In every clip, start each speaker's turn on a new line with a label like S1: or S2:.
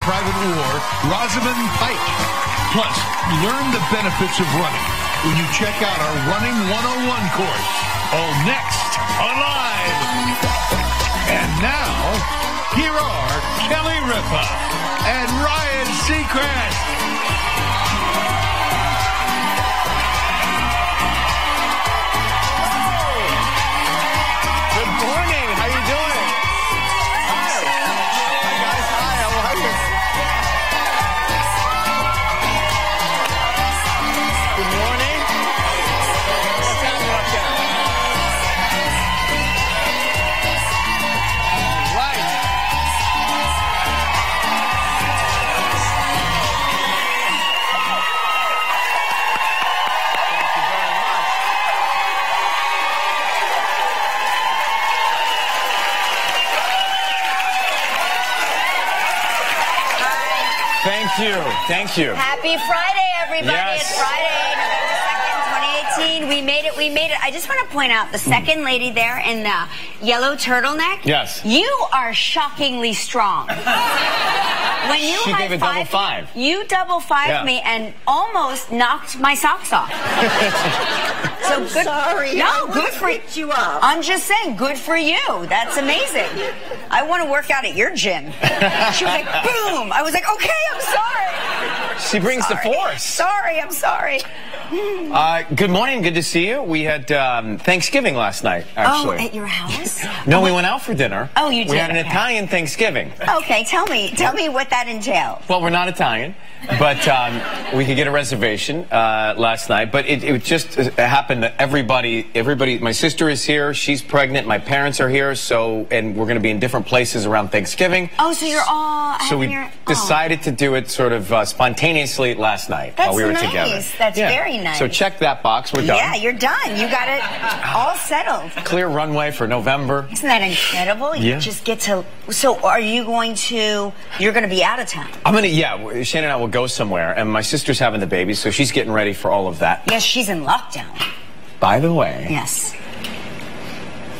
S1: Private War, Rosamund Pike. Plus, learn the benefits of running when you check out our Running 101 course. All next on Live. And now, here are Kelly Ripa and Ryan Seacrest.
S2: Thank you.
S3: Happy Friday, everybody.
S2: Yes.
S3: It's Friday, November 2nd, 2018. We made it. I just want to point out the second lady there in the yellow turtleneck.
S2: Yes.
S3: You are shockingly strong. When you
S2: She gave a double five.
S3: You double fived me and almost knocked my socks off. So good.
S4: Sorry.
S3: No, good for
S4: you up.
S3: I'm just saying, good for you. That's amazing. I want to work out at your gym. She was like, boom. I was like, okay, I'm sorry.
S2: She brings the force.
S3: Sorry, I'm sorry.
S2: Good morning. Good to see you. We had Thanksgiving last night, actually.
S3: Oh, at your house?
S2: No, we went out for dinner.
S3: Oh, you did?
S2: We had an
S3: Okay.
S2: Italian Thanksgiving.
S3: Okay, tell me what that entailed.
S2: Well, we're not Italian, but we could get a reservation last night. But it just happened that everybody, my sister is here. She's pregnant. My parents are here. And we're going to be in different places around Thanksgiving.
S3: Oh, so you're all
S2: So we decided to do it sort of spontaneously last night while we were
S3: nice.
S2: together.
S3: That's very nice.
S2: So check that box. We're done.
S3: Yeah, you're done. You got it all settled.
S2: Clear runway for November.
S3: Isn't that incredible?
S2: Yeah.
S3: You just get to. So are you going to? You're going to be out of town.
S2: Shannon and I will go somewhere, and my sister's having the baby, so she's getting ready for all of that.
S3: Yes, she's in lockdown.
S2: By the way,
S3: Yes.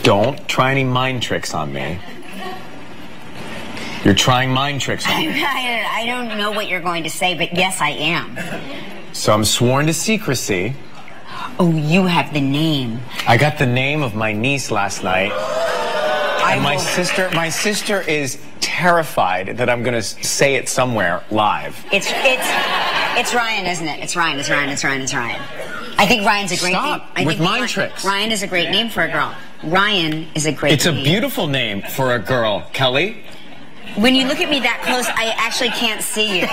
S2: don't try any mind tricks on me. You're trying mind tricks on me.
S3: I don't know what you're going to say, but yes, I am.
S2: So I'm sworn to secrecy.
S3: Oh, you have the name.
S2: I got the name of my niece last night. And my
S3: will-
S2: sister is terrified that I'm going to say it somewhere live.
S3: It's Ryan, isn't it? It's Ryan. I think Ryan's a great name. I
S2: with
S3: think
S2: mind tricks.
S3: Ryan is a great name for a girl. Ryan is a great
S2: It's
S3: name.
S2: a beautiful name for a girl, Kelly.
S3: When you look at me that close, I actually can't see you.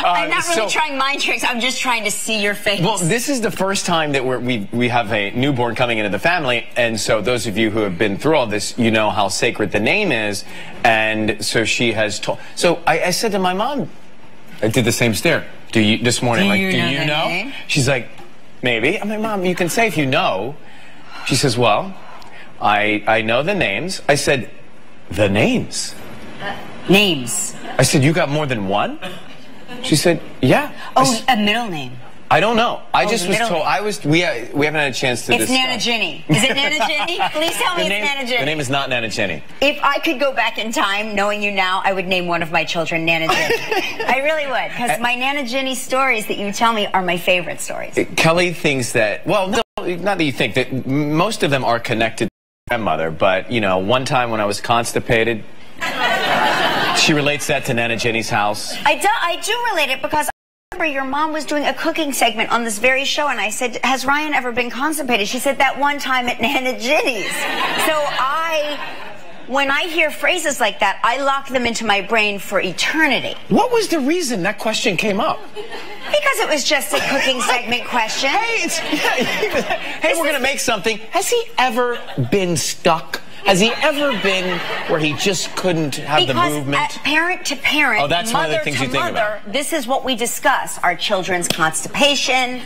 S3: I'm not really trying mind tricks. I'm just trying to see your face.
S2: Well, this is the first time that we have a newborn coming into the family, and so those of you who have been through all this, you know how sacred the name is, and so she has told. So I said to my mom, I did the same stare. This morning?
S3: Do you know? Name?
S2: She's like, maybe. I'm like, Mom, you can say if you know. She says, well, I know the names. I said, the names.
S3: Names.
S2: I said, you got more than one? She said, yeah.
S3: Oh, a middle name.
S2: I don't know. I just was
S3: middle
S2: told. We haven't had a chance to
S3: It's
S2: discuss.
S3: Nana Ginny. Is it Nana Ginny? Please tell me it's Nana Ginny.
S2: The name is not Nana Ginny.
S3: If I could go back in time, knowing you now, I would name one of my children Nana Ginny. I really would, because my Nana Ginny stories that you tell me are my favorite stories.
S2: Kelly thinks that, well, no, not that you think, that most of them are connected to my grandmother, but, you know, one time when I was constipated, she relates that to Nana Ginny's house.
S3: I do relate it because I remember your mom was doing a cooking segment on this very show, and I said, has Ryan ever been constipated? She said that one time at Nana Ginny's. So when I hear phrases like that, I lock them into my brain for eternity.
S2: What was the reason that question came up?
S3: Because it was just a cooking segment question.
S2: Hey, we're going to make something. Has he ever been stuck? Has he ever been where he just couldn't have the movement?
S3: Because parent to parent,
S2: oh, that's one of the
S3: mother
S2: things
S3: to
S2: you think
S3: mother,
S2: about.
S3: this is what we discuss. Our children's constipation.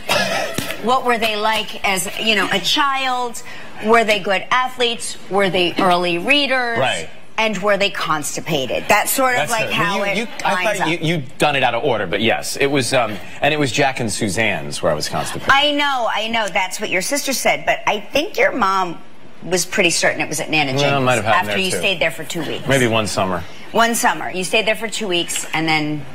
S3: What were they like as, you know, a child? Were they good athletes? Were they early readers?
S2: Right.
S3: And were they constipated? That's sort of like how it lines up.
S2: You'd done it out of order, but yes, it was, and it was Jack and Suzanne's where I was constipated.
S3: I know. That's what your sister said, but I think your mom was pretty certain it was at Nana Ginny's
S2: Well, it might have happened
S3: after
S2: there
S3: you
S2: too.
S3: stayed there for 2 weeks.
S2: Maybe one summer.
S3: 1 summer. You stayed there for 2 weeks, and then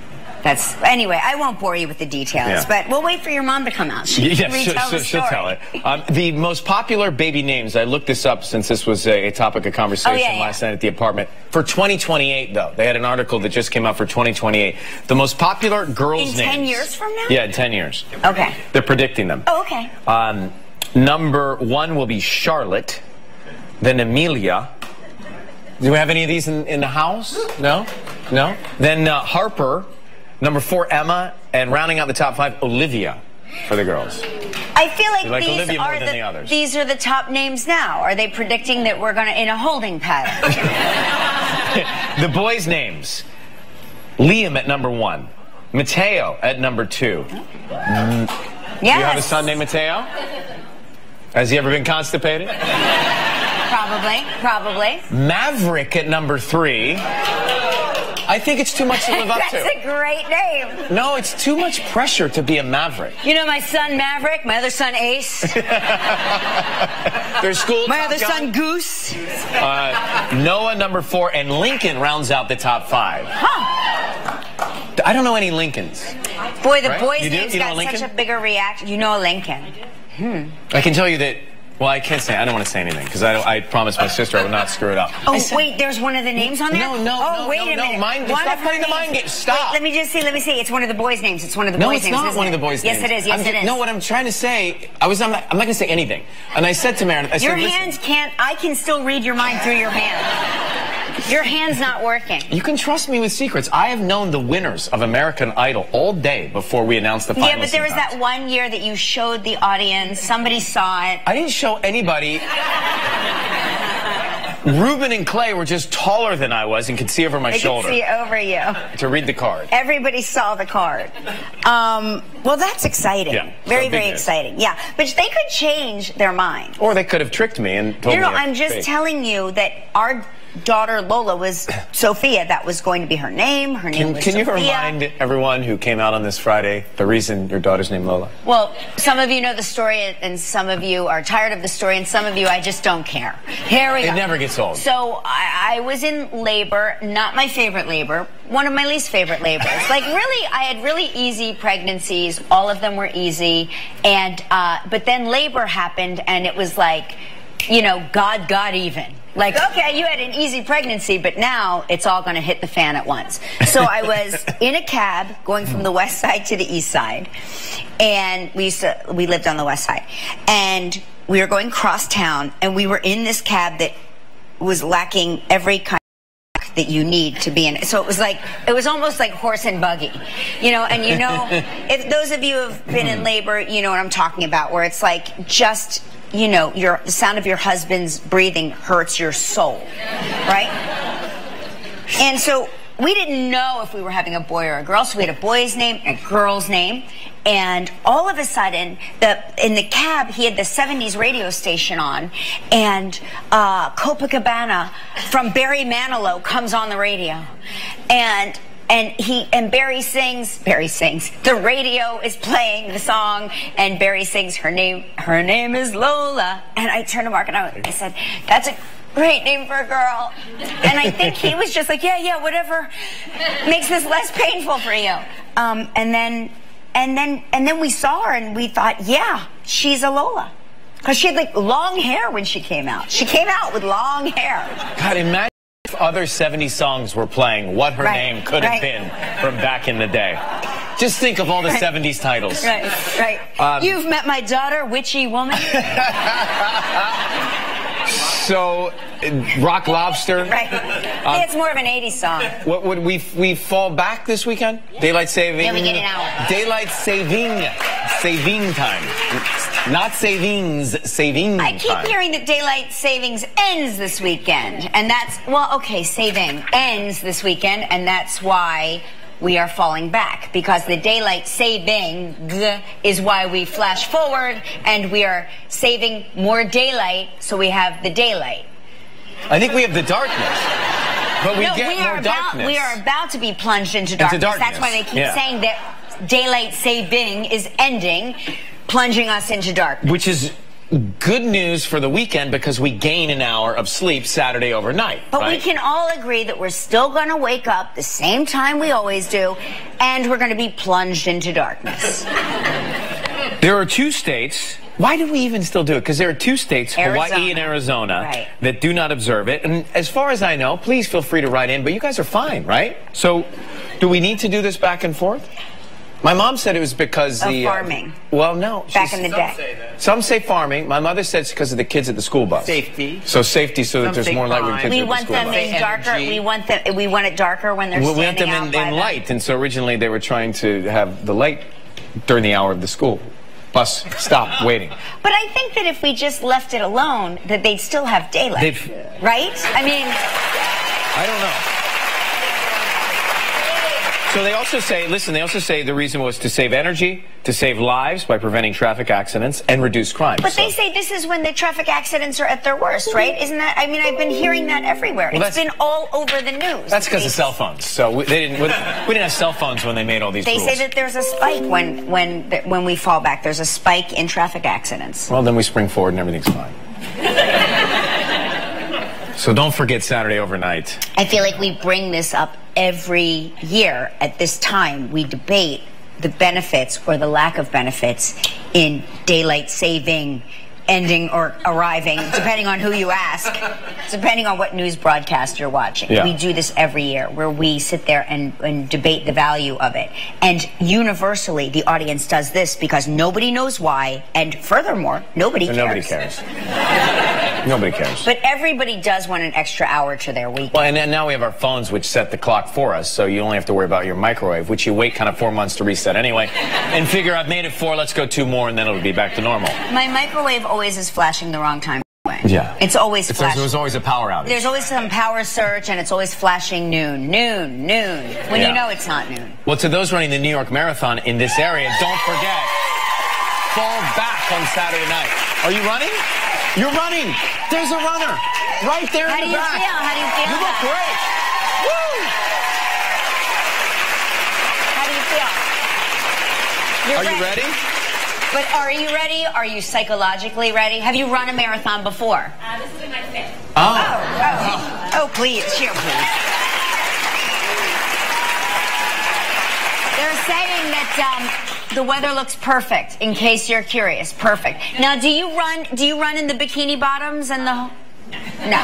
S3: that's... Anyway, I won't bore you with the details, but we'll wait for your mom to come out. She'll
S2: tell it. The most popular baby names, I looked this up since this was a topic of conversation last night at the apartment. For 2028, though, they had an article that just came out for 2028. The most popular girls' names.
S3: In 10 years from now?
S2: Yeah, in 10 years.
S3: Okay.
S2: They're predicting them.
S3: Oh, okay.
S2: Number 1 will be Charlotte, then Amelia. Do we have any of these in the house? No? No? Then Harper. Number 4, Emma, and rounding out the top 5, Olivia for the girls.
S3: I feel like,
S2: these
S3: are the top names now. Are they predicting that we're going to in a holding pattern?
S2: The boys' names: Liam at number 1, Mateo at number 2.
S3: Yes.
S2: You have a son named Mateo? Has he ever been constipated?
S3: Probably.
S2: Maverick at number 3. I think it's too much to live up to.
S3: That's a great name.
S2: No, it's too much pressure to be a Maverick.
S3: You know my son Maverick, my other son Ace.
S2: Their school.
S3: My other son Goose.
S2: Noah number 4, and Lincoln rounds out the top 5.
S3: Huh.
S2: I don't know any Lincolns.
S3: Boy, the boys' names got
S2: Lincoln?
S3: such a bigger reaction. You know Lincoln.
S2: I can tell you that. Well, I can't say. I don't want to say anything because I promised my sister I would not screw it up.
S3: Oh, wait, there's one of the names on there?
S2: No,
S3: wait a minute.
S2: Stop playing the mind game. Stop.
S3: Wait, let me see. It's one of the boys' names. It's one of the boys' names.
S2: No, it's not one of the boys' names.
S3: Yes, it is. Yes, it is.
S2: No, what I'm trying to say, I'm not going to say anything. And I said to Meredith, I said,
S3: I can still read your mind through your hand. Your hand's not working.
S2: You can trust me with secrets. I have known the winners of American Idol all day before we announced the finalists.
S3: Yeah, but there was that one year that you showed the audience. Somebody saw it.
S2: I didn't show anybody. Ruben and Clay were just taller than I was and could see over my shoulder.
S3: They could see over you.
S2: To read the card.
S3: Everybody saw the card. Well, that's exciting.
S2: Yeah,
S3: very exciting. Yeah, but they could change their mind.
S2: Or they could have tricked me and told me.
S3: I'm just telling you that our daughter Lola was Sophia. That was going to be her name. Her name was Sophia.
S2: Can you remind everyone who came out on this Friday the reason your daughter's named Lola?
S3: Well, some of you know the story, and some of you are tired of the story, and some of you I just don't care. Here we go.
S2: It never gets old.
S3: So I was in labor, not my favorite labor, one of my least favorite labors. Like really, I had really easy pregnancies. All of them were easy, and but then labor happened, and it was like, you know, God got even. Like, okay, you had an easy pregnancy, but now it's all going to hit the fan at once. So I was in a cab going from the west side to the east side, and we lived on the west side, and we were going cross town, and we were in this cab that was lacking every kind of that you need to be in it. So it was almost like horse and buggy, you know. And you know, if those of you who have been in labor, you know what I'm talking about, where it's like just, you know, the sound of your husband's breathing hurts your soul, right? And so we didn't know if we were having a boy or a girl, so we had a boy's name and a girl's name. And all of a sudden, in the cab, he had the 70s radio station on, and Copacabana from Barry Manilow comes on the radio. And Barry sings, the radio is playing the song, and Barry sings, her name is Lola. And I turned to Mark and I said, that's a great name for a girl. And I think he was just like, yeah, whatever makes this less painful for you. And then we saw her and we thought, yeah, she's a Lola. Because she had like long hair when she came out. She came out with long hair.
S2: God, imagine if other 70 songs were playing what her name could have been from back in the day. Just think of all the 70s titles.
S3: Right. You've met my daughter, Witchy Woman.
S2: So, Rock Lobster.
S3: Right. It's more of an 80s song.
S2: What would we fall back this weekend? Daylight saving.
S3: Yeah, we get an hour.
S2: Daylight saving time. Not savings, saving time.
S3: I keep hearing that daylight savings ends this weekend, and that's saving ends this weekend, and that's why we are falling back, because the daylight saving is why we flash forward, and we are saving more daylight, so we have the daylight.
S2: I think we have the darkness, but we get more darkness.
S3: We are about to be plunged into darkness. That's why they keep saying that daylight saving is ending, plunging us into darkness.
S2: Which is good news for the weekend because we gain an hour of sleep Saturday overnight.
S3: But
S2: right?
S3: we can all agree that we're still going to wake up the same time we always do, and we're going to be plunged into darkness.
S2: There are 2 states. Why do we even still do it? Because there are 2 states, Hawaii and Arizona,
S3: right,
S2: that do not observe it. And as far as I know, please feel free to write in, but you guys are fine, right? So do we need to do this back and forth? My mom said it was because
S3: of farming.
S2: Well, no.
S3: Back in the day.
S2: Some say farming. My mother said it's because of the kids at the school bus.
S4: Safety.
S2: So safety, so that there's more likely kids
S3: We
S2: at the
S3: want
S2: school
S3: them
S2: bus.
S3: in darker. We want it darker when they're
S2: We
S3: standing
S2: want them
S3: out by
S2: in
S3: the-
S2: light, and so originally they were trying to have the light during the hour of the school bus stop waiting.
S3: But I think that if we just left it alone, that they'd still have daylight, right? I mean,
S2: I don't know. So they also say, listen, they also say the reason was to save energy, to save lives by preventing traffic accidents, and reduce crime.
S3: but they say this is when the traffic accidents are at their worst, right? Isn't that, I mean, I've been hearing that everywhere.
S2: Well,
S3: it's been all over the news.
S2: That's because of cell phones. So we didn't have cell phones when they made all these
S3: They
S2: rules.
S3: say that there's a spike when we fall back. There's a spike in traffic accidents.
S2: Well, then we spring forward and everything's fine. So don't forget Saturday overnight.
S3: I feel like we bring this up every year at this time. We debate the benefits or the lack of benefits in daylight saving, ending or arriving, depending on who you ask, depending on what news broadcast you're watching.
S2: Yeah.
S3: We do this every year where we sit there and debate the value of it. And universally, the audience does this because nobody knows why, and furthermore, nobody cares.
S2: Nobody cares. Nobody cares.
S3: But everybody does want an extra hour to their weekend.
S2: Well, and then now we have our phones which set the clock for us, so you only have to worry about your microwave, which you wait kind of 4 months to reset anyway, and figure I've made it 4, let's go 2 more, and then it'll be back to normal.
S3: My microwave always is flashing the wrong time.
S2: Yeah.
S3: It's always flashing.
S2: There's always a power outage.
S3: There's always some power surge, and it's always flashing noon, noon, noon, when you know it's not noon.
S2: Well, to those running the New York Marathon in this area, don't forget, fall back on Saturday night. Are you running? You're running. There's a runner right there in the back.
S3: How do you feel?
S2: You look great. Woo!
S3: How do you feel?
S2: Are you ready?
S3: But are you ready? Are you psychologically ready? Have you run a marathon before?
S5: This will be my 5th.
S3: Oh, please, cheer, please. They're saying that the weather looks perfect. In case you're curious, perfect. Now, do you run in the bikini bottoms and the? No.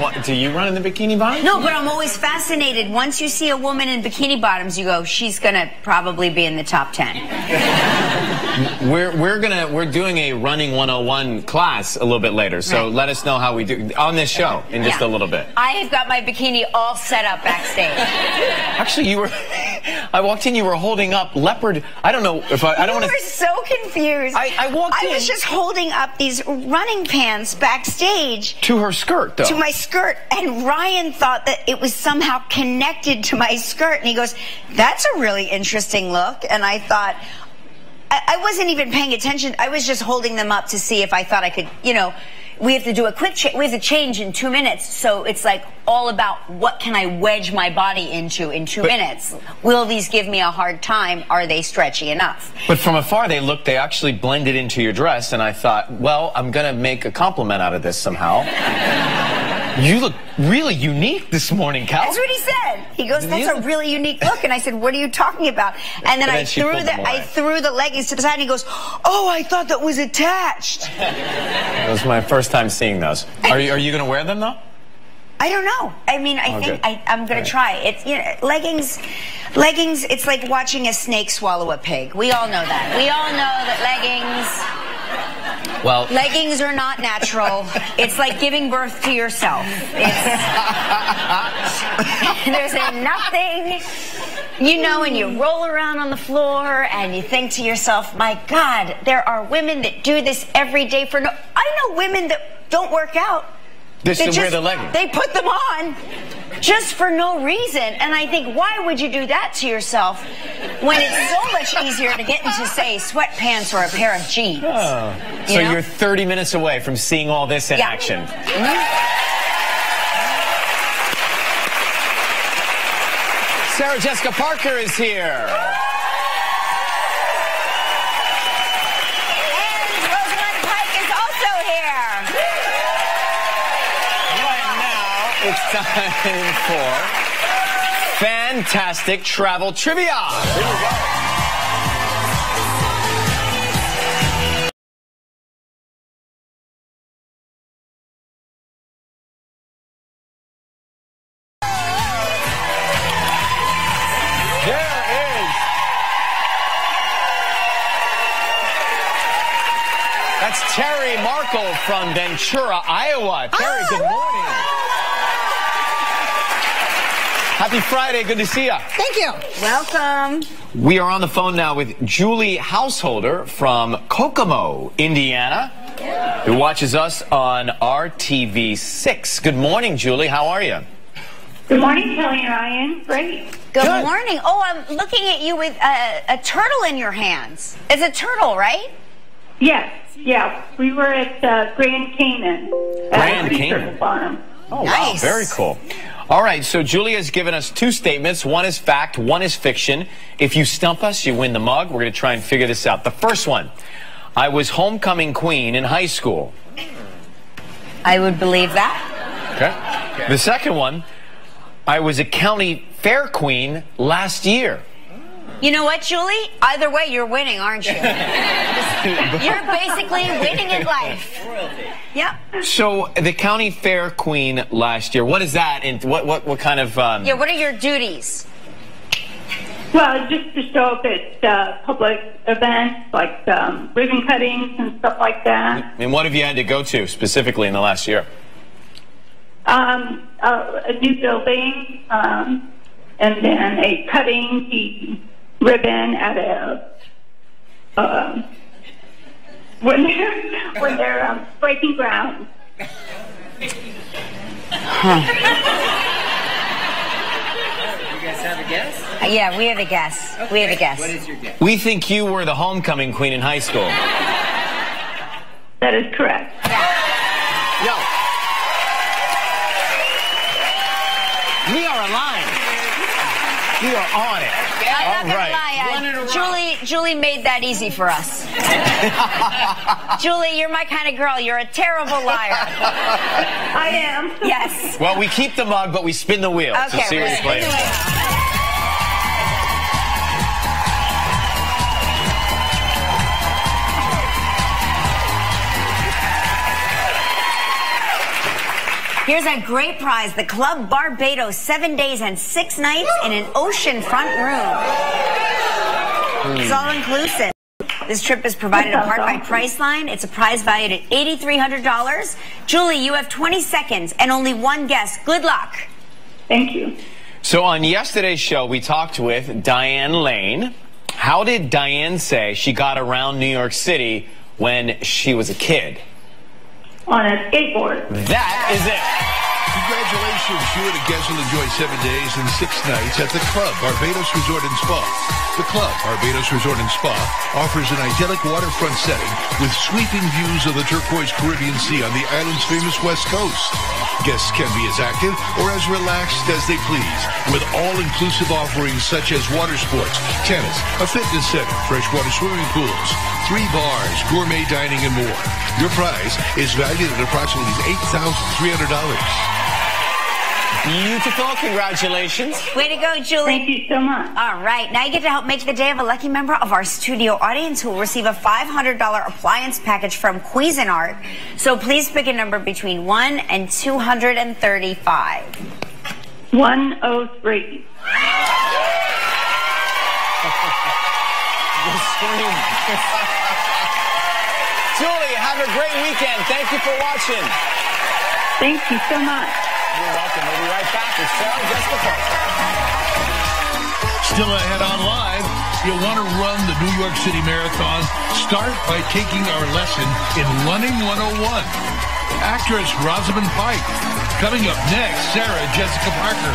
S2: What, do you run in the bikini bottom?
S3: No, but I'm always fascinated. Once you see a woman in bikini bottoms, you go, she's gonna probably be in the top 10.
S2: We're doing a running 101 class a little bit later, so let us know how we do on this show in just a little bit.
S3: I have got my bikini all set up backstage.
S2: Actually, I walked in, you were holding up leopard. I don't know if I don't want to.
S3: You were so confused.
S2: I walked in.
S3: I was just holding up these running pants backstage.
S2: To her skirt, though.
S3: To my skirt, and Ryan thought that it was somehow connected to my skirt, and he goes, "That's a really interesting look." And I thought, I wasn't even paying attention. I was just holding them up to see if I thought I could, we have to do a quick we have to change in 2 minutes. So it's like all about what can I wedge my body into in 2 minutes? Will these give me a hard time? Are they stretchy enough?
S2: But from afar, they actually blended into your dress, and I thought, well, I'm going to make a compliment out of this somehow. You look really unique this morning, Cal.
S3: That's what he said. He goes, "That's a really unique look." And I said, "What are you talking about?" And then I threw the leggings to the side, and he goes, "Oh, I thought that was attached."
S2: That was my first time seeing those. Are you going to wear them though?
S3: I don't know. I mean, I think I'm going to try. It's leggings. It's like watching a snake swallow a pig. We all know that. We all know that leggings.
S2: Well,
S3: leggings are not natural. It's like giving birth to yourself. There's nothing, and you roll around on the floor and you think to yourself, my God, there are women that do this every day for no. I know women that don't work out.
S2: They wear the leggings.
S3: They put them on just for no reason. And I think, why would you do that to yourself when it's so much easier to get into, say, sweatpants or a pair of jeans?
S2: Oh. So you're 30 minutes away from seeing all this in action. Sarah Jessica Parker is here. It's time for Fantastic Travel Trivia. Here we go. That's Terry Markle from Ventura, Iowa. Terry, good morning. Happy Friday. Good to see you.
S4: Thank you.
S3: Welcome.
S2: We are on the phone now with Julie Householder from Kokomo, Indiana, who watches us on RTV6. Good morning, Julie. How are you?
S5: Good morning, Kelly and Ryan. Great.
S3: Good morning. Oh, I'm looking at you with a turtle in your hands. It's a turtle, right?
S5: Yes, yeah. We were at Grand Cayman.
S2: Grand Cayman.
S5: Farm.
S2: Oh,
S3: Nice.
S2: wow. Very cool. All right, so Julie has given us two statements. One is fact, one is fiction. If you stump us, you win the mug. We're going to try and figure this out. The first one, I was homecoming queen in high school.
S3: I would believe that.
S2: Okay. The second one, I was a county fair queen last year.
S3: You know what, Julie? Either way, you're winning, aren't you? You're basically winning in life. Yep.
S2: So the county fair queen last year, what is that? And what kind of...
S3: Yeah, what are your duties?
S5: Well, just to show up at public events like ribbon cuttings and stuff like that.
S2: And what have you had to go to specifically in the last year?
S5: A new building, and then a cutting the ribbon at a when they're breaking ground.
S6: You guys have a guess?
S3: Yeah, we have a guess.
S6: Okay.
S3: We have a guess.
S6: What is your guess?
S2: We think you were the homecoming queen in high school.
S5: That is correct.
S2: Yo. We are aligned. We are on it.
S3: I'm not
S2: All right.
S3: gonna lie, Julie made that easy for us. Julie, you're my kind of girl. You're a terrible liar.
S5: I am.
S3: Yes.
S2: Well, we keep the mug, but we spin the wheel to see what you play.
S3: Here's a great prize, the Club Barbados, 7 days and 6 nights in an oceanfront room. It's all inclusive. This trip is provided in part by Priceline. It's a prize valued at $8,300. Julie, you have 20 seconds and only one guess. Good luck.
S5: Thank you.
S2: So on yesterday's show, we talked with Diane Lane. How did Diane say she got around New York City when she was a kid?
S5: On a skateboard.
S2: That is it.
S1: Congratulations, you and a guest will enjoy 7 days and 6 nights at the Club Barbados Resort and Spa. The Club Barbados Resort and Spa offers an idyllic waterfront setting with sweeping views of the turquoise Caribbean Sea on the island's famous west coast. Guests can be as active or as relaxed as they please, with all-inclusive offerings such as water sports, tennis, a fitness center, freshwater swimming pools, 3 bars, gourmet dining, and more. Your prize is valued at approximately $8,300.
S2: Beautiful. Congratulations.
S3: Way to go, Julie.
S5: Thank you so much.
S3: All right. Now you get to help make the day of a lucky member of our studio audience who will receive a $500 appliance package from Cuisinart. So please pick a number between 1 and 235.
S5: 103.
S2: Julie, have a great weekend. Thank you for watching.
S5: Thank you so much.
S2: You're welcome. We'll be right back with Sarah Jessica Parker.
S1: Still ahead on live, you'll want to run the New York City Marathon. Start by taking our lesson in Running 101. Actress Rosamund Pike. Coming up next, Sarah Jessica Parker.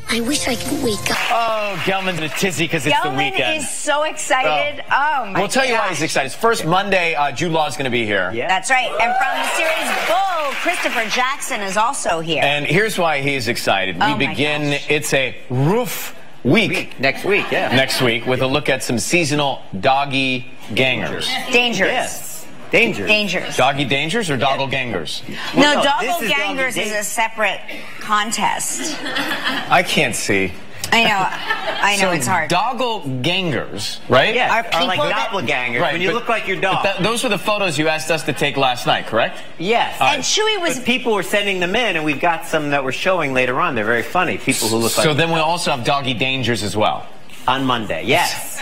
S7: I wish I could wake up.
S2: Oh, Gelman's in a tizzy because it's the weekend.
S3: Gelman is so excited. Oh, my
S2: We'll tell you why
S3: gosh.
S2: he's excited. First, Monday, Jude Law is going to be here.
S6: Yeah.
S3: That's right. And from the series Bull, Christopher Jackson is also here.
S2: And here's why he's excited.
S3: Oh,
S2: We
S3: my
S2: begin,
S3: gosh.
S2: it's a roof week.
S6: Next week, yeah.
S2: Next week with a look at some seasonal doggy gangers.
S3: Dangerous.
S6: Yes. Dangers.
S3: Dangers.
S2: Doggy Dangers or Doppelgangers?
S3: No,
S6: no, this
S3: Doggle
S6: is
S3: Gangers
S6: Doggy
S3: is a separate contest.
S2: I can't see.
S3: I know, it's hard.
S2: Doppelgangers, right?
S6: Yeah,
S3: Are
S6: are like
S3: people that-
S6: doppelgangers
S2: Right,
S6: when you
S2: but-
S6: look like your dog.
S2: But those were the photos you asked us to take last night, correct?
S6: Yes.
S3: And Chewy was...
S6: But people were sending them in, and we've got some that we're showing later on. They're very funny. People who look like...
S2: So then we also have Doggy Dangers as well.
S6: On Monday, yes.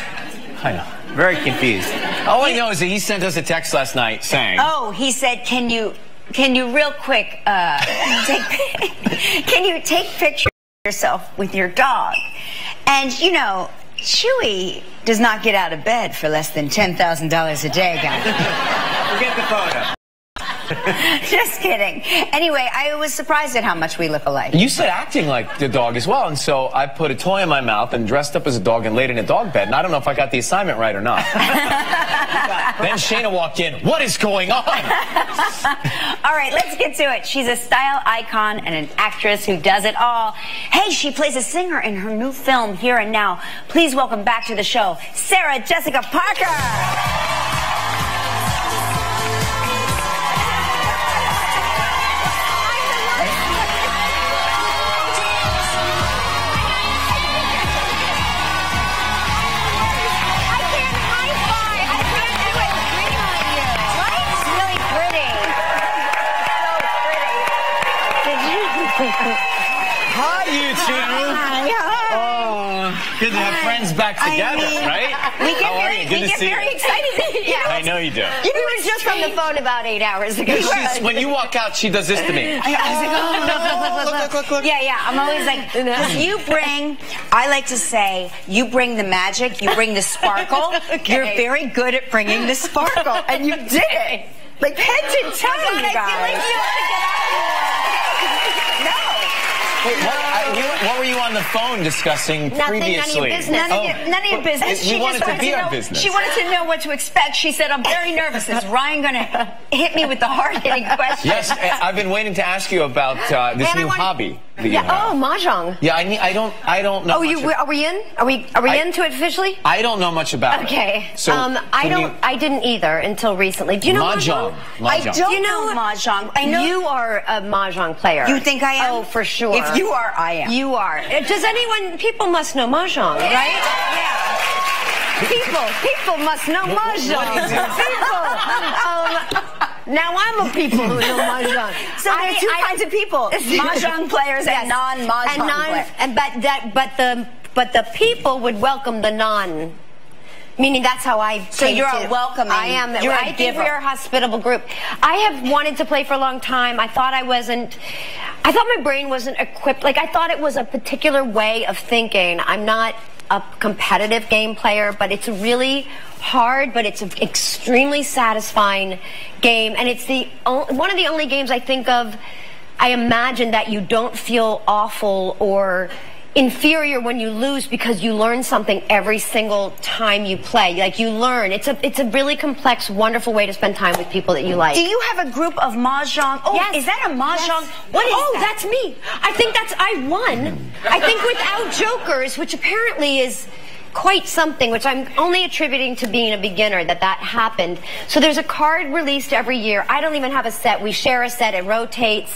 S2: I know.
S6: Very confused.
S2: All I know is that he sent us a text last night saying...
S3: Oh, he said, can you real quick, can you take pictures of yourself with your dog? And, you know, Chewy does not get out of bed for less than $10,000 a day, guys.
S6: Forget the photo.
S3: Just kidding. Anyway, I was surprised at how much we look alike.
S2: You said acting like the dog as well, and so I put a toy in my mouth and dressed up as a dog and laid in a dog bed, and I don't know if I got the assignment right or not. Then Shayna walked in. What is going on?
S3: All right, let's get to it. She's a style icon and an actress who does it all. Hey, she plays a singer in her new film, Here and Now. Please welcome back to the show, Sarah Jessica Parker.
S2: Hi, you two. Oh, good to have friends back together, right?
S3: We get
S2: How are you? Good to see
S3: very
S2: you.
S3: excited. Yeah.
S2: I know you do.
S3: We were just on the phone about 8 hours ago.
S2: When you walk out, she does this to me.
S3: Yeah, I'm always like, 'cause you bring, I like to say, you bring the magic, you bring the sparkle.
S4: Okay.
S3: You're very good at bringing the sparkle, and you did it. Like head to toe, you guys. I feel like you want to get out of here. No.
S2: Wait, what were you on the phone discussing previously?
S4: None of your business.
S3: None of your business.
S2: You
S3: She
S2: wanted
S3: just
S2: to be our business.
S3: She wanted to know what to expect. She said, I'm very nervous. Is Ryan going to hit me with the hard-hitting question?
S2: Yes, I've been waiting to ask you about this
S3: And I
S2: new
S3: want-
S2: hobby that you
S4: Yeah.
S2: have.
S4: Oh, mahjong.
S2: Yeah, I don't know.
S4: Oh,
S2: much
S4: are we in? Are we into it officially?
S2: I don't know much about
S4: Okay.
S2: it. So
S4: I didn't either until recently. Do you know
S2: mahjong?
S3: I
S2: Mahjong.
S3: don't
S4: You
S3: know
S4: know
S3: mahjong. I know
S4: you are a mahjong player.
S3: You think I am?
S4: Oh, for sure.
S3: If you are, I am.
S4: You are. Does anyone? People must know mahjong, right?
S3: Yeah.
S4: People must know mahjong.
S2: What is it?
S4: Now I'm a people who know mahjong.
S3: So there are two kinds of people: mahjong players and
S4: Yes.
S3: non-mahjong players.
S4: But the people would welcome the non. Meaning that's how I.
S3: So
S4: came
S3: you're
S4: to-
S3: a welcoming.
S4: I am.
S3: You're a
S4: I think
S3: giver.
S4: we're a hospitable group. I have wanted to play for a long time. I thought I wasn't. I thought my brain wasn't equipped. Like I thought it was a particular way of thinking. I'm not a competitive game player, but it's really hard. But it's an extremely satisfying game, and it's one of the only games I think of. I imagine that you don't feel awful or inferior when you lose because you learn something every single time you play. Like you learn. It's a really complex, wonderful way to spend time with people that you like.
S3: Do you have a group of mahjong? Oh,
S4: Yes.
S3: is that a mahjong?
S4: Yes.
S3: What is that?
S4: that's me. I think I won. I think without jokers, which apparently is quite something, which I'm only attributing to being a beginner that happened. So there's a card released every year. I don't even have a set. We share a set. It rotates.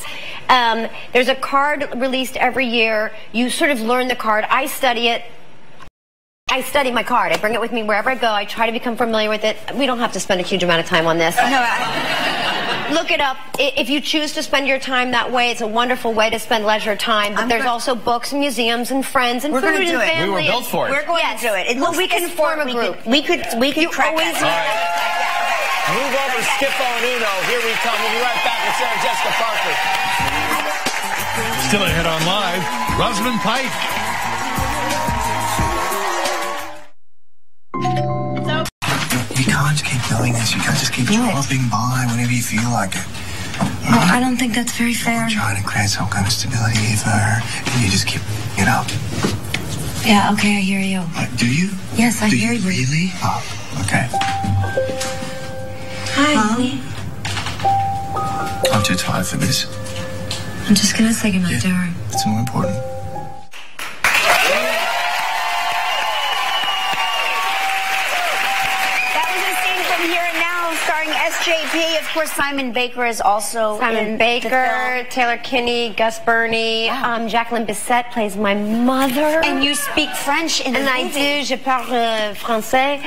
S4: There's a card released every year. You sort of learn the card. I study it. I study my card. I bring it with me wherever I go. I try to become familiar with it. We don't have to spend a huge amount of time on this. Look it up. If you choose to spend your time that way, it's a wonderful way to spend leisure time. But there's also books and museums and friends and
S3: We're
S4: food
S3: gonna
S4: and
S3: do it.
S4: family.
S2: We were built for it.
S3: We're going
S4: Yes.
S3: to do it.
S4: Well, we can form a group.
S3: We could crack
S4: always
S3: that.
S2: Move over, Skippo and Uno. Here we come. We'll be right back with Sarah Jessica Parker.
S1: Still ahead on live, Rosamund Pike.
S8: You can't keep doing this. You can't just keep dropping by whenever you feel like it.
S7: Well, I don't think that's very fair.
S8: I'm trying to create some kind of stability here for her, and you just keep it up.
S7: Yeah, okay, I hear you.
S8: Do you?
S7: Yes, I
S8: Do
S7: hear
S8: you
S7: you.
S8: really? Oh, okay.
S7: Hi, honey.
S8: I'm too tired for this.
S7: I'm just gonna say goodnight to her.
S8: It's more important.
S3: That was a scene from Here and Now starring S.J. course, Simon Baker is also
S4: Simon Baker, Taylor Kinney, Gus Burney, Jacqueline Bisset plays my mother.
S3: And you speak French in the movie.
S4: And I do. Je parle français.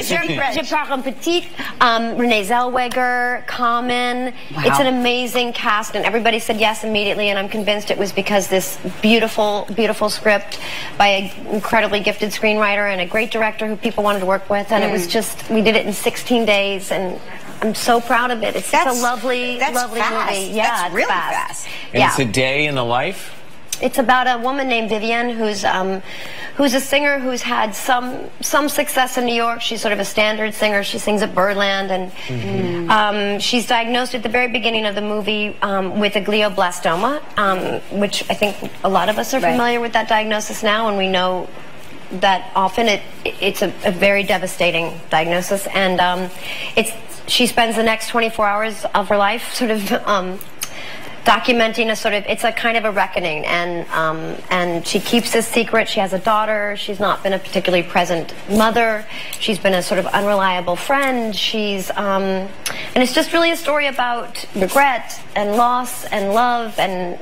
S3: So great.
S4: Je parle un petit. Renee Zellweger, Common.
S3: Wow.
S4: It's an amazing cast, and everybody said yes immediately, and I'm convinced it was because this beautiful, beautiful script by an incredibly gifted screenwriter and a great director who people wanted to work with, and it was just, we did it in 16 days, and I'm so proud of it. It's such a lovely, lovely movie. Yeah,
S3: that's really fast.
S2: And it's a day in the life?
S4: It's about a woman named Vivian who's a singer who's had some success in New York. She's sort of a standard singer. She sings at Birdland, and she's diagnosed at the very beginning of the movie with a glioblastoma, which I think a lot of us are familiar with that diagnosis now, and we know that often it's a very devastating diagnosis, and she spends the next 24 hours of her life sort of documenting it's a kind of a reckoning, and she keeps this secret. She has a daughter. She's not been a particularly present mother. She's been a sort of unreliable friend. And it's just really a story about regret and loss and love and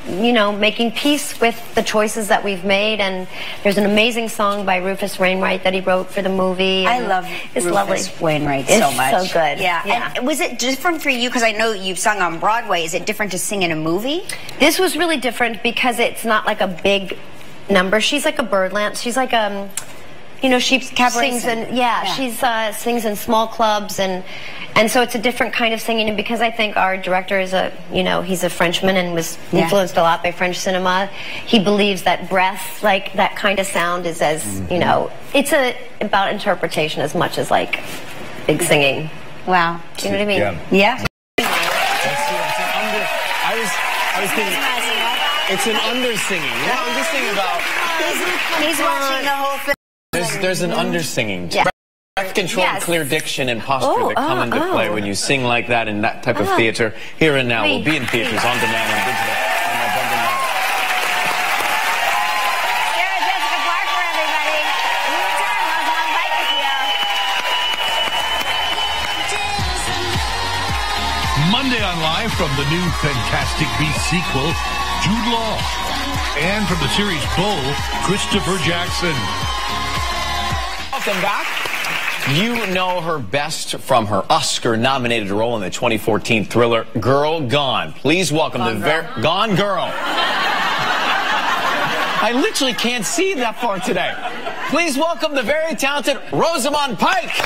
S4: you know, making peace with the choices that we've made. And there's an amazing song by Rufus Wainwright that he wrote for the movie.
S3: I love Rufus Wainwright so much.
S4: It's so good.
S3: Yeah. And was it different for you? Because I know you've sung on Broadway. Is it different to sing in a movie?
S4: This was really different because it's not like a big number. She's like a Birdland. She's like you know, she sings in sings in small clubs, and so it's a different kind of singing. And because I think our director is he's a Frenchman and was influenced a lot by French cinema, he believes that breath, like that kind of sound, is as you know, it's about interpretation as much as like big singing.
S3: Wow.
S4: Do you know what I mean?
S3: Yeah.
S2: I was thinking, it's an undersinging. You know, I'm just thinking about.
S3: He's watching the whole film.
S2: There's an undersinging. Yeah. Breath control, clear diction, and posture that come into play when you sing like that in that type of theater. Here and Now will be in theaters on demand and digital. On November 9th.
S3: Sarah Jessica Parker, everybody. We return. Rosamund Pike with you.
S1: Monday on Live from the new Fantastic Beasts sequel, Jude Law. And from the series Bull, Christopher Jackson.
S2: Welcome back. You know her best from her Oscar-nominated role in the 2014 thriller Girl Gone. Please welcome Gone Girl. I literally can't see that far today. Please welcome the very talented Rosamund Pike.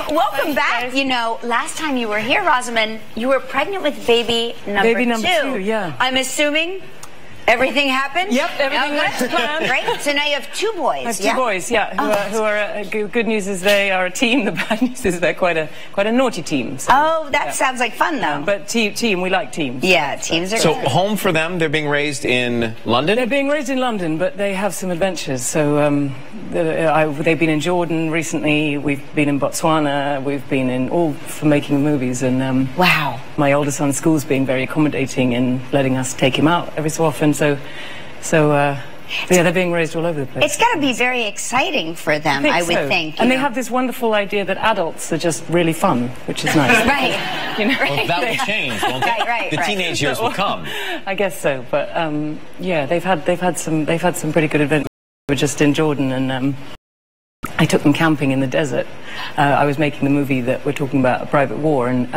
S3: Welcome back. You know, last time you were here, Rosamund, you were pregnant with baby number two.
S9: Yeah.
S3: I'm assuming everything happened?
S9: Yep, everything went to plan.
S3: Great. So now you have two boys.
S9: I have two boys, who are good news is they are a team. The bad news is they're quite a naughty team. So,
S3: that sounds like fun, though.
S9: But team, we like teams.
S3: Yeah, teams are
S2: So
S3: good.
S2: home for them, they're being raised in London?
S9: They're being raised in London, but they have some adventures. So they've been in Jordan recently. We've been in Botswana. We've been in all for making movies. And
S3: wow.
S9: My older son's school's being very accommodating in letting us take him out every so often. So they're being raised all over the place.
S3: It's got to be very exciting for them, I would think.
S9: And they have this wonderful idea that adults are just really fun, which is nice.
S3: Right.
S9: You know?
S2: Well, that will change, won't it?
S3: Right.
S2: The teenage years will come.
S9: I guess so, but yeah, they've had some pretty good adventures. We were just in Jordan, and I took them camping in the desert. I was making the movie that we're talking about, A Private War, and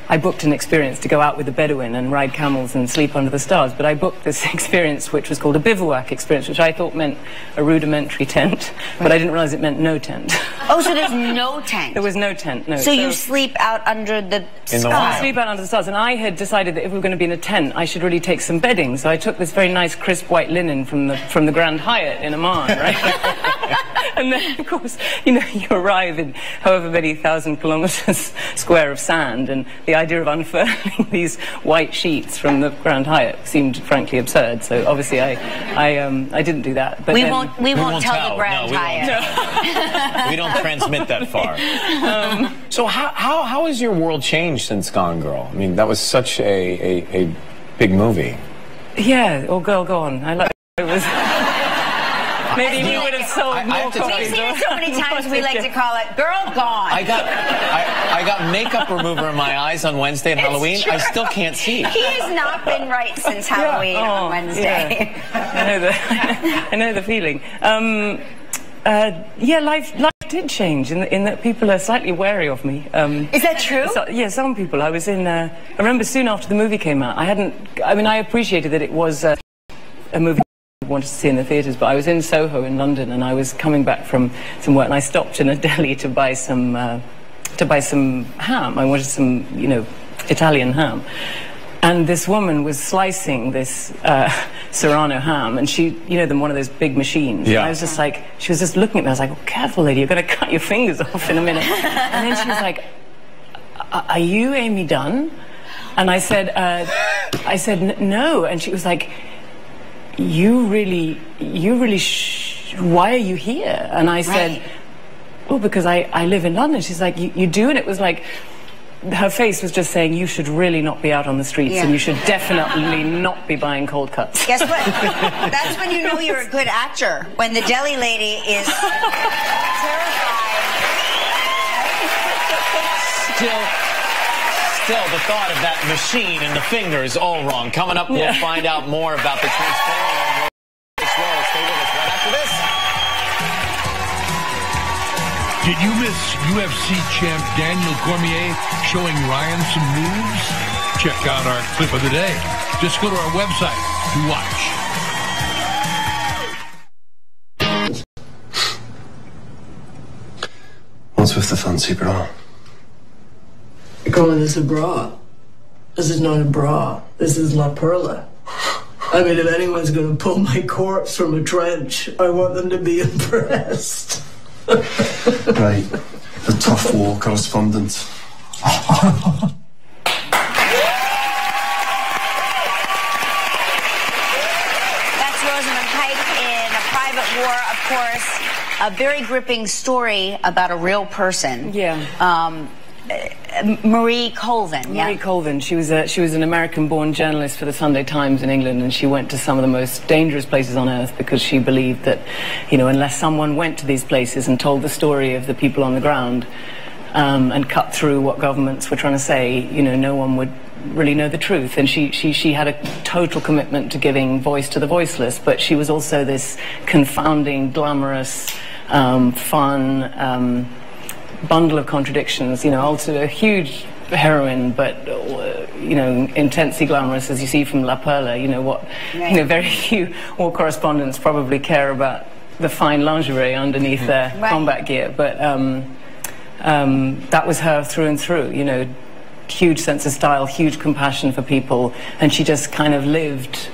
S9: I booked an experience to go out with a Bedouin and ride camels and sleep under the stars, but I booked this experience which was called a bivouac experience, which I thought meant a rudimentary tent, but I didn't realize it meant no tent.
S3: Oh, so there's no tent?
S9: There was no tent, no.
S3: So you sleep out under the sky?
S9: I sleep out under the stars, and I had decided that if we were going to be in a tent, I should really take some bedding, so I took this very nice crisp white linen from the Grand Hyatt in Amman, right? And then, of course, you know, you arrive in however many 1,000 kilometers square of sand, and the idea of unfurling these white sheets from the Grand Hyatt seemed frankly absurd. So obviously, I didn't do that. But
S3: we won't tell the Grand Hyatt.
S2: No. We don't transmit that far. So how has your world changed since Gone Girl? I mean, that was such a big movie.
S9: Yeah, or Girl Gone. I like it was. Maybe we would have sold more copies.
S3: We've seen it so many times we like to call it Girl Gone.
S2: I got makeup remover in my eyes on Wednesday and Halloween.
S3: True.
S2: I still can't see.
S3: He has not been right since Halloween on Wednesday.
S9: Yeah. I know the feeling. Yeah, life did change in that people are slightly wary of me.
S3: Is that true?
S9: Yeah, some people. I was in. I remember soon after the movie came out. I appreciated that it was a movie I wanted to see in the theatres, but I was in Soho in London, and I was coming back from some work, and I stopped in a deli to buy some ham. I wanted some, you know, Italian ham. And this woman was slicing this Serrano ham, and she, you know, one of those big machines.
S2: Yeah.
S9: And I was just like, she was just looking at me. I was like, oh, careful, lady, you're going to cut your fingers off in a minute. And then she was like, are you Amy Dunn? And I said, no. And she was like, you really, why are you here? And I said, oh, because I live in London. She's like, you do? And it was like, her face was just saying, you should really not be out on the streets, and you should definitely not be buying cold cuts.
S3: Guess what? That's when you know you're a good actor. When the deli lady is terrified.
S2: Still, the thought of that machine and the finger is all wrong. Coming up, we'll find out more about the transforming of this role. Stay with us right after this.
S1: Did you miss UFC champ Daniel Cormier showing Ryan some moves? Check out our clip of the day. Just go to our website to watch.
S8: What's with the fancy bra?
S10: Colin, it's a bra. This is not a bra. This is La Perla. I mean, if anyone's going to pull my corpse from a trench, I want them to be impressed.
S8: Right. The tough war correspondent.
S3: That's Rosamund Pike in A Private War, of course. A very gripping story about a real person.
S9: Yeah.
S3: Marie Colvin.
S9: Marie Colvin. She was an American-born journalist for the Sunday Times in England, and she went to some of the most dangerous places on earth because she believed that, you know, unless someone went to these places and told the story of the people on the ground and cut through what governments were trying to say, you know, no one would really know the truth. And she had a total commitment to giving voice to the voiceless, but she was also this confounding, glamorous, fun. Bundle of contradictions, you know, also a huge heroine, but you know, intensely glamorous, as you see from La Perla. You know what? You know, very few war correspondents probably care about the fine lingerie underneath their combat gear, but that was her through and through. You know, huge sense of style, huge compassion for people, and she just kind of lived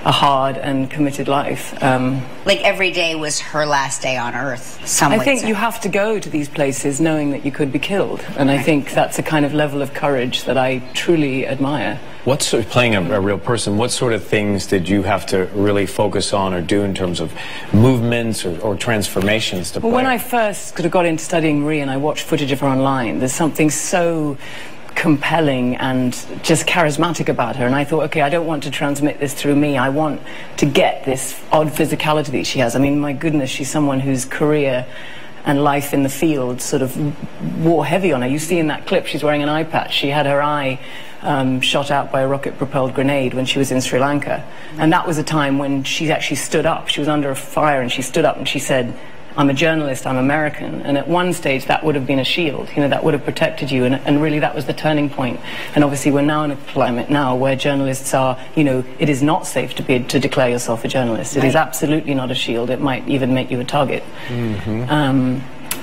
S9: a hard and committed life.
S3: Like every day was her last day on Earth.
S9: I think you have to go to these places knowing that you could be killed, and I think that's a kind of level of courage that I truly admire.
S2: What's playing a real person? What sort of things did you have to really focus on or do in terms of movements or transformations to play?
S9: Well, when I first got into studying Marie and I watched footage of her online, there's something so compelling and just charismatic about her, and I thought, okay, I don't want to transmit this through me. I want to get this odd physicality that she has. I mean, my goodness, she's someone whose career and life in the field sort of wore heavy on her. You see in that clip, she's wearing an eye patch. She had her eye shot out by a rocket-propelled grenade when she was in Sri Lanka, and that was a time when she actually stood up. She was under a fire and she stood up and she said, I'm a journalist, I'm American. And at one stage that would have been a shield, you know, that would have protected you, and really that was the turning point. And obviously we're now in a climate now where journalists are, you know, it is not safe to declare yourself a journalist. It is absolutely not a shield. It might even make you a target.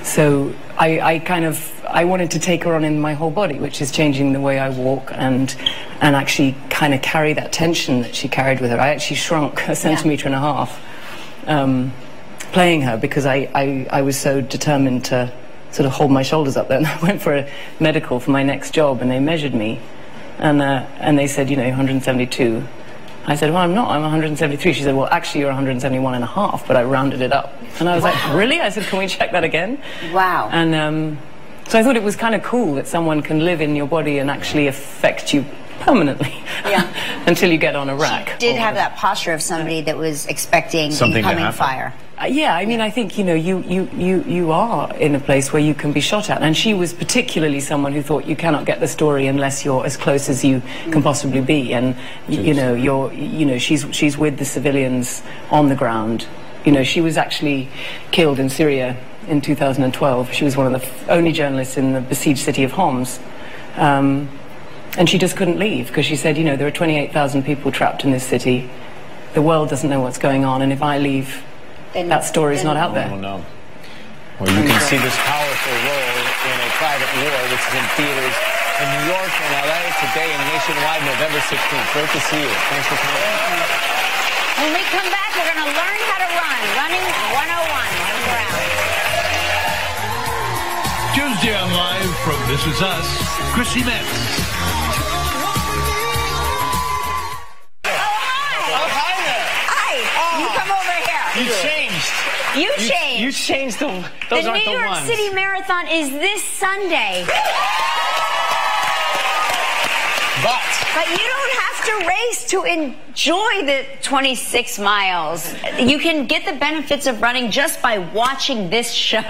S9: So I wanted to take her on in my whole body, which is changing the way I walk and actually kind of carry that tension that she carried with her. I actually shrunk 1.5 centimeters. playing her because I was so determined to sort of hold my shoulders up there. And I went for a medical for my next job, and they measured me, and they said, you know, 172. I said, well, I'm not, I'm 173. She said, well, actually, you're 171 and a half, but I rounded it up. And I was like, really? I said, can we check that again?
S3: Wow.
S9: And so I thought it was kind of cool that someone can live in your body and actually affect you permanently until you get on a rack.
S3: She did have that posture of somebody that was expecting incoming fire.
S9: Yeah, I mean, I think, you know, you are in a place where you can be shot at. And she was particularly someone who thought you cannot get the story unless you're as close as you can possibly be. And, you know, she's with the civilians on the ground. You know, she was actually killed in Syria in 2012. She was one of the only journalists in the besieged city of Homs. And she just couldn't leave because she said, you know, there are 28,000 people trapped in this city. The world doesn't know what's going on, and if I leave, that story's not out there.
S2: Oh, no. Well, you can see this powerful role in A Private War, which is in theaters in New York and LA today and nationwide, November 16th. Great to see you. Thanks for coming.
S3: When we come back, we're going to learn how to run. Running 101.
S1: Tuesday on Live from This Is Us, Chrissy Metz.
S3: You come over here.
S2: You changed.
S3: You changed.
S2: You changed them.
S3: The New York City Marathon is this Sunday. But you don't have to race to enjoy the 26 miles. You can get the benefits of running just by watching this show.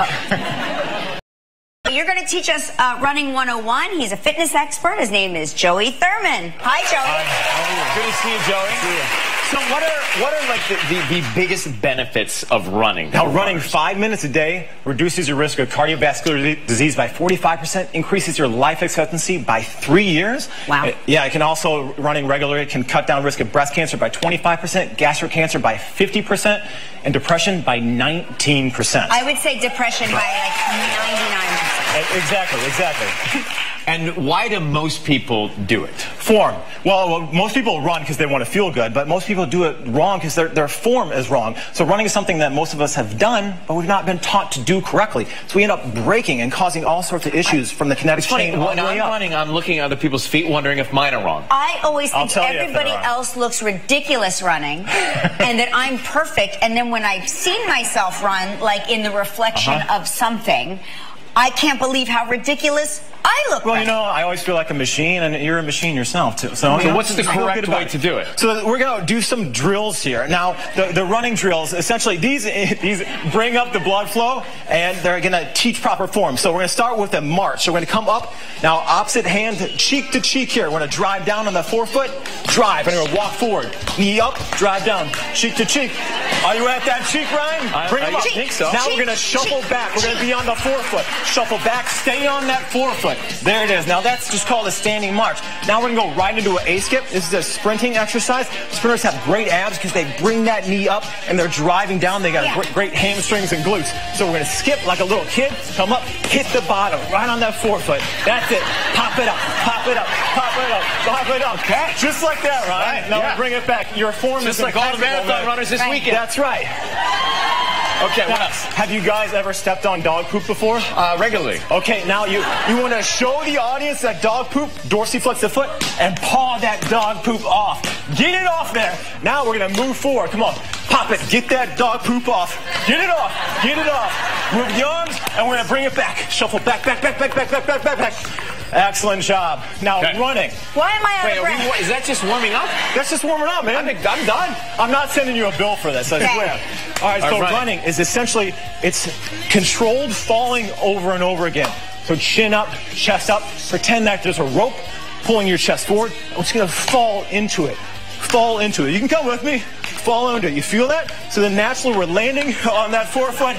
S3: You're going to teach us Running 101. He's a fitness expert. His name is Joey Thurman. Hi, Joey.
S2: Hi. Good to see you, Joey. So what are like the biggest benefits of running?
S11: Now, running 5 minutes a day reduces your risk of cardiovascular disease by 45%, increases your life expectancy by 3 years.
S3: Wow.
S11: Yeah, it can also, running regularly can cut down risk of breast cancer by 25%, gastric cancer by 50%, and depression by 19%.
S3: I would say depression by like 99%.
S11: Exactly.
S2: And why do most people do it?
S11: Form. Well, most people run because they want to feel good, but most people do it wrong because their form is wrong. So running is something that most of us have done, but we've not been taught to do correctly. So we end up breaking and causing all sorts of issues from the kinetic chain all
S2: when
S11: the way
S2: I'm
S11: up.
S2: running, I'm looking at other people's feet, wondering if mine are wrong.
S3: I always think everybody else looks ridiculous running, and that I'm perfect. And then when I've seen myself run, like in the reflection of something, I can't believe how ridiculous I look.
S11: Well, you know, I always feel like a machine, and you're a machine yourself, too. So
S2: what's the correct way to do it?
S11: So we're going to do some drills here. Now, the running drills, essentially, these bring up the blood flow, and they're going to teach proper form. So we're going to start with a march. So we're going to come up. Now, opposite hand, cheek to cheek here. We're going to drive down on the forefoot, drive, and we're going to walk forward. Knee up, drive down, cheek to cheek. Are you at that cheek, Ryan? Bring them up.
S2: I think so.
S11: Now we're going to shuffle back. We're going to be on the forefoot. Shuffle back, stay on that forefoot. There it is. Now that's just called a standing march. Now we're going to go right into an A-skip. This is a sprinting exercise. Sprinters have great abs because they bring that knee up and they're driving down. They got great hamstrings and glutes. So we're going to skip like a little kid, come up, hit the bottom, right on that forefoot. That's it. Pop it up, pop it up, pop it up, pop it up. Okay. Just like that, right? Now we bring it back. Your form
S2: just
S11: is
S2: like all the marathon runners this weekend.
S11: That's right. Okay, what else? Have you guys ever stepped on dog poop before?
S2: Regularly.
S11: Okay, now you want to show the audience that dog poop, dorsiflex the foot, and paw that dog poop off. Get it off there. Now we're going to move forward. Come on. Pop it. Get that dog poop off. Get it off. Get it off. Move the arms, and we're going to bring it back. Shuffle back, back, back, back, back, back, back, back, back. Excellent job. Now running.
S3: Why am I out of breath?
S2: Is that just warming up?
S11: That's just warming up, man. I'm done. I'm not sending you a bill for this, I swear. All right, so running is essentially, it's controlled falling over and over again. So chin up, chest up. Pretend that there's a rope pulling your chest forward. I'm just going to fall into it. Fall into it. You can come with me. Fall into it. You feel that? So then naturally we're landing on that forefoot.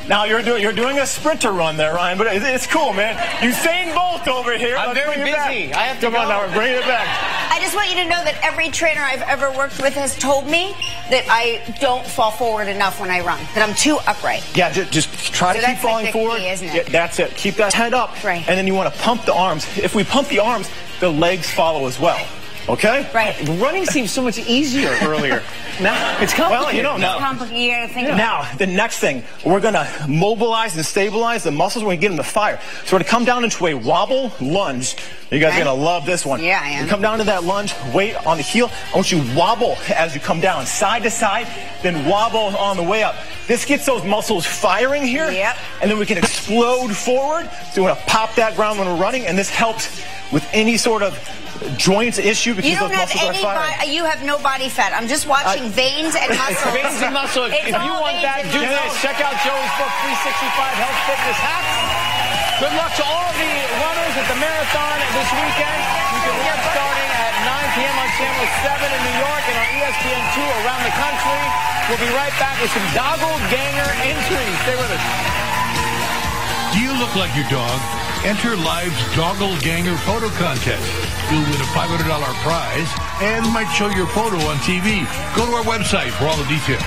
S11: Now you're doing a sprinter run there, Ryan, but it's cool, man. Usain Bolt over here.
S2: I'm very busy. I have to
S11: Come on now, bring it back.
S3: I just want you to know that every trainer I've ever worked with has told me that I don't fall forward enough when I run, that I'm too upright.
S11: Yeah, just try to keep falling forward.
S3: Key, isn't it?
S11: Yeah, that's it. Keep that head up.
S3: Right.
S11: And then you want to pump the arms. If we pump the arms, the legs follow as well. Okay?
S3: Right.
S2: Running seems so much easier earlier. Now it's complicated.
S11: Well, you know, now.
S3: Complicated. You gotta think about
S11: Now, the next thing, we're going to mobilize and stabilize the muscles. We're going to get them to fire. So we're going to come down into a wobble lunge. You guys are going to love this one.
S3: Yeah, I am.
S11: You come down to that lunge, weight on the heel. I want you to wobble as you come down, side to side, then wobble on the way up. This gets those muscles firing here.
S3: Yep.
S11: And then we can explode forward. So we want to pop that ground when we're running, and this helps with any sort of joints issue because
S3: You don't
S11: those
S3: have
S11: muscles are firing.
S3: you have no body fat. I'm just watching veins and muscles.
S2: Veins and muscle. If you want that, do this. Check out Joey's book, 365 Health Fitness Hacks. Good luck to all the runners at the marathon this weekend. You can watch starting at 9 p.m. on Channel 7 in New York and on ESPN2 around the country. We'll be right back with some doppelganger entries. Stay with us.
S1: Do you look like your dog? Enter Live's Doggleganger photo contest. You'll win a $500 prize and might show your photo on TV. Go to our website for all the details.